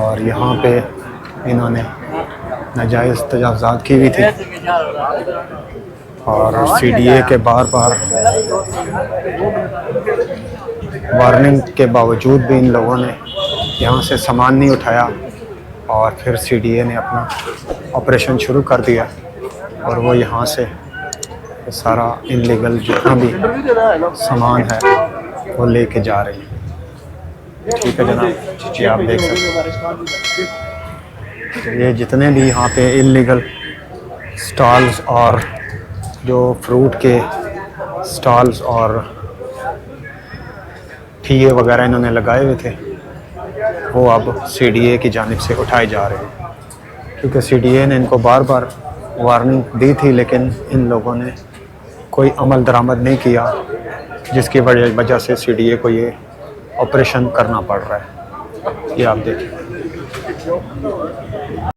और यहाँ पे इन्होंने नाजायज़ तजावज़ात की हुई थी और CDA के बार बार वार्निंग के बावजूद भी इन लोगों ने यहाँ से सामान नहीं उठाया और फिर CDA ने अपना ऑपरेशन शुरू कर दिया और वो यहाँ से सारा इनलीगल जितना भी सामान है वो लेके जा रहे हैं। ठीक है जनाब जी, आप देख सकते हैं ये जितने भी यहाँ पे इनलीगल स्टॉल्स और जो फ्रूट के स्टॉल्स और ठिये वगैरह इन्होंने लगाए हुए थे वो अब CDA की जानिब से उठाए जा रहे हैं, क्योंकि CDA ने इनको बार बार वार्निंग दी थी लेकिन इन लोगों ने कोई अमल दरामद नहीं किया, जिसकी वजह से CDA को ये ऑपरेशन करना पड़ रहा है। ये आप देखिए।